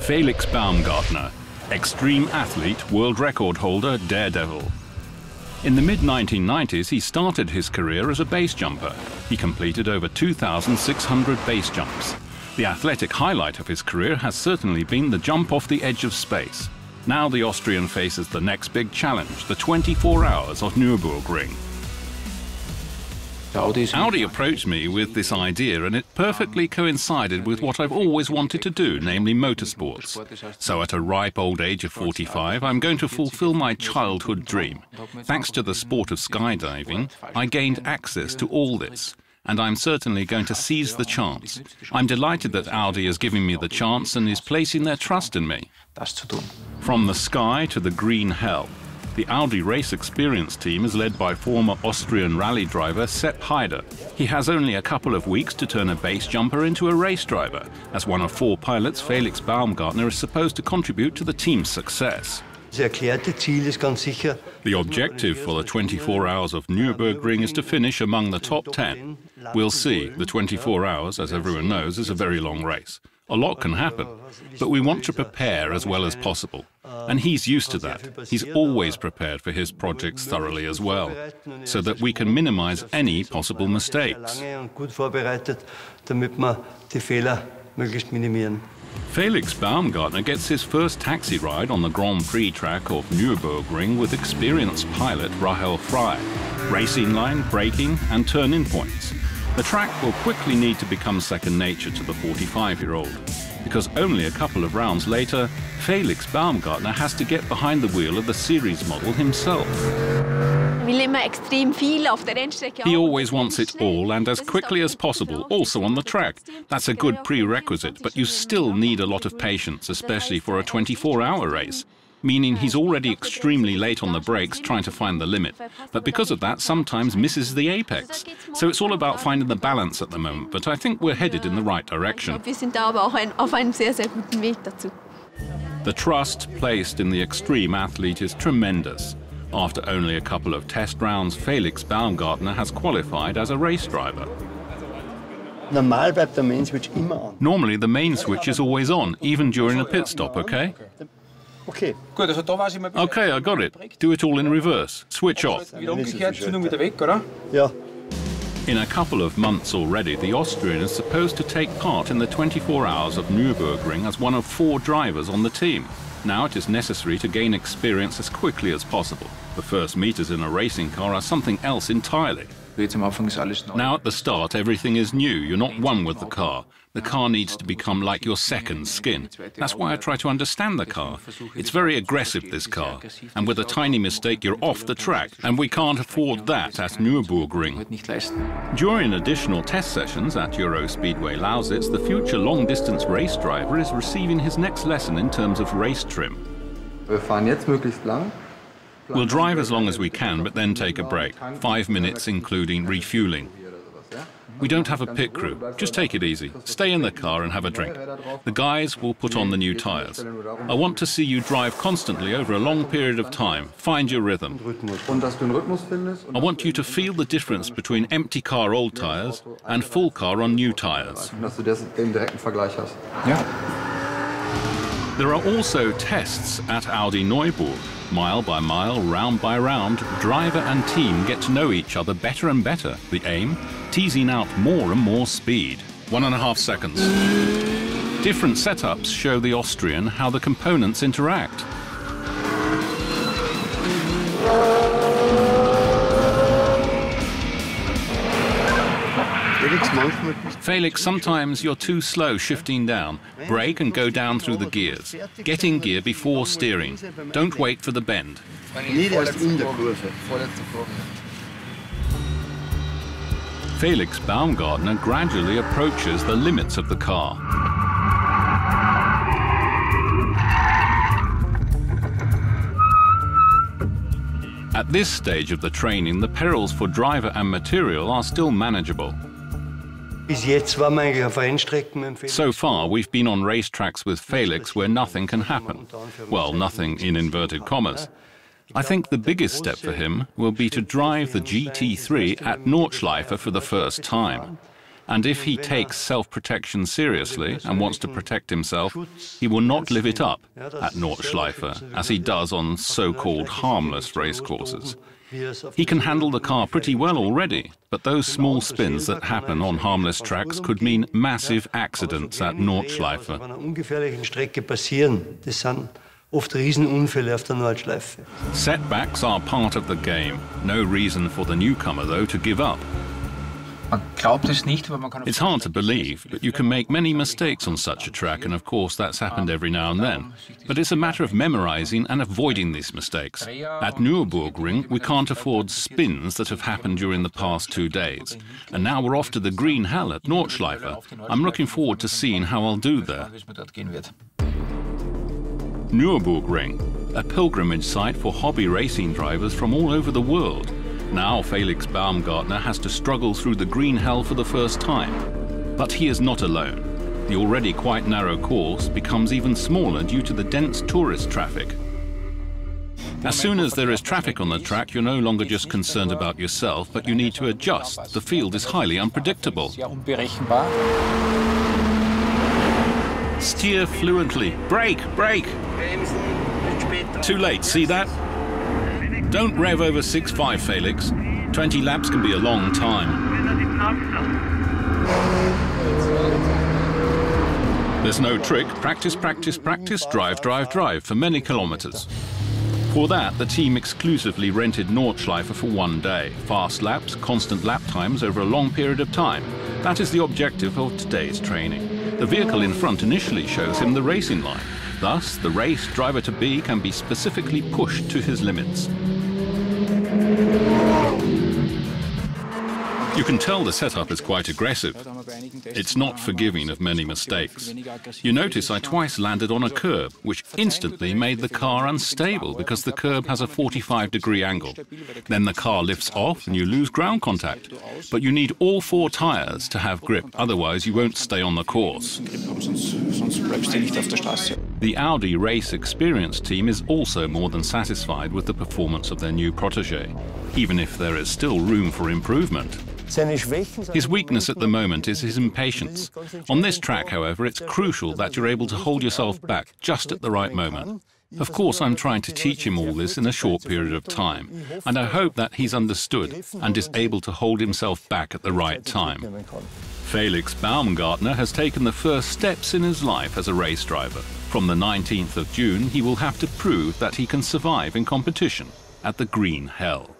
Felix Baumgartner, extreme athlete, world record holder, daredevil. In the mid-1990s, he started his career as a base jumper. He completed over 2,600 base jumps. The athletic highlight of his career has certainly been the jump off the edge of space. Now the Austrian faces the next big challenge, the 24 hours of Nürburgring. Audi approached me with this idea, and it perfectly coincided with what I've always wanted to do, namely motorsports. So at a ripe old age of 45, I'm going to fulfill my childhood dream. Thanks to the sport of skydiving, I gained access to all this, and I'm certainly going to seize the chance. I'm delighted that Audi is giving me the chance and is placing their trust in me. From the sky to the green hell. The Audi Race Experience team is led by former Austrian rally driver Sepp Heider. He has only a couple of weeks to turn a base jumper into a race driver. As one of 4 pilots, Felix Baumgartner is supposed to contribute to the team's success. The objective for the 24 hours of Nürburgring is to finish among the top 10. We'll see. The 24 hours, as everyone knows, is a very long race. A lot can happen, but we want to prepare as well as possible. And he's used to that. He's always prepared for his projects thoroughly as well, so that we can minimize any possible mistakes. Felix Baumgartner gets his first taxi ride on the Grand Prix track of Nürburgring with experienced pilot Rahel Frey. Racing line, braking and turn-in points. The track will quickly need to become second nature to the 45-year-old, because only a couple of rounds later, Felix Baumgartner has to get behind the wheel of the series model himself. He always wants it all and as quickly as possible, also on the track. That's a good prerequisite, but you still need a lot of patience, especially for a 24-hour race. Meaning he's already extremely late on the brakes trying to find the limit, but because of that sometimes misses the apex. So it's all about finding the balance at the moment, but I think we're headed in the right direction. The trust placed in the extreme athlete is tremendous. After only a couple of test rounds, Felix Baumgartner has qualified as a race driver. Normally the main switch is always on, even during a pit stop, okay? Okay, I got it. Do it all in reverse. Switch off. In a couple of months already, the Austrian is supposed to take part in the 24 hours of Nürburgring as one of 4 drivers on the team. Now it is necessary to gain experience as quickly as possible. The first meters in a racing car are something else entirely. Now at the start, everything is new. You're not one with the car. The car needs to become like your second skin. That's why I try to understand the car. It's very aggressive, this car. And with a tiny mistake, you're off the track. And we can't afford that at Nürburgring. During additional test sessions at Eurospeedway Lausitz, the future long-distance race driver is receiving his next lesson in terms of race trim. We'll drive as long as we can, but then take a break. 5 minutes, including refueling. We don't have a pit crew. Just take it easy. Stay in the car and have a drink. The guys will put on the new tires. I want to see you drive constantly over a long period of time. Find your rhythm. I want you to feel the difference between empty car old tires and full car on new tires. There are also tests at Audi Neuburg. Mile by mile, round by round, driver and team get to know each other better and better. The aim? Teasing out more and more speed. 1.5 seconds. Different setups show the Austrian how the components interact. Felix, sometimes you're too slow shifting down. Brake and go down through the gears. Get in gear before steering. Don't wait for the bend. Felix Baumgartner gradually approaches the limits of the car. At this stage of the training, the perils for driver and material are still manageable. So far, we've been on racetracks with Felix where nothing can happen. Well, nothing in inverted commas. I think the biggest step for him will be to drive the GT3 at Nordschleife for the first time. And if he takes self-protection seriously and wants to protect himself, he will not live it up at Nordschleife, as he does on so-called harmless racecourses. He can handle the car pretty well already, but those small spins that happen on harmless tracks could mean massive accidents at Nordschleife. Setbacks are part of the game. No reason for the newcomer, though, to give up. It's hard to believe, but you can make many mistakes on such a track, and of course that's happened every now and then. But it's a matter of memorizing and avoiding these mistakes. At Nürburgring, we can't afford spins that have happened during the past 2 days. And now we're off to the Green Hell at Nordschleife. I'm looking forward to seeing how I'll do there. Nürburgring, a pilgrimage site for hobby racing drivers from all over the world. Now Felix Baumgartner has to struggle through the Green Hell for the first time. But he is not alone. The already quite narrow course becomes even smaller due to the dense tourist traffic. As soon as there is traffic on the track, you're no longer just concerned about yourself, but you need to adjust. The field is highly unpredictable. Steer fluently. Brake, brake! Too late, see that? Don't rev over 6.5, Felix. 20 laps can be a long time. There's no trick. Practice, practice, practice, drive, drive, drive for many kilometers. For that, the team exclusively rented Nordschleife for 1 day. Fast laps, constant lap times over a long period of time. That is the objective of today's training. The vehicle in front initially shows him the racing line. Thus, the race driver-to-be can be specifically pushed to his limits. You can tell the setup is quite aggressive. It's not forgiving of many mistakes. You notice I twice landed on a curb, which instantly made the car unstable because the curb has a 45-degree angle. Then the car lifts off and you lose ground contact. But you need all 4 tires to have grip, otherwise you won't stay on the course. The Audi Race Experience team is also more than satisfied with the performance of their new protégé, even if there is still room for improvement. His weakness at the moment is his impatience. On this track, however, it's crucial that you're able to hold yourself back just at the right moment. Of course, I'm trying to teach him all this in a short period of time, and I hope that he's understood and is able to hold himself back at the right time. Felix Baumgartner has taken the first steps in his life as a race driver. From the 19th of June, he will have to prove that he can survive in competition at the Green Hell.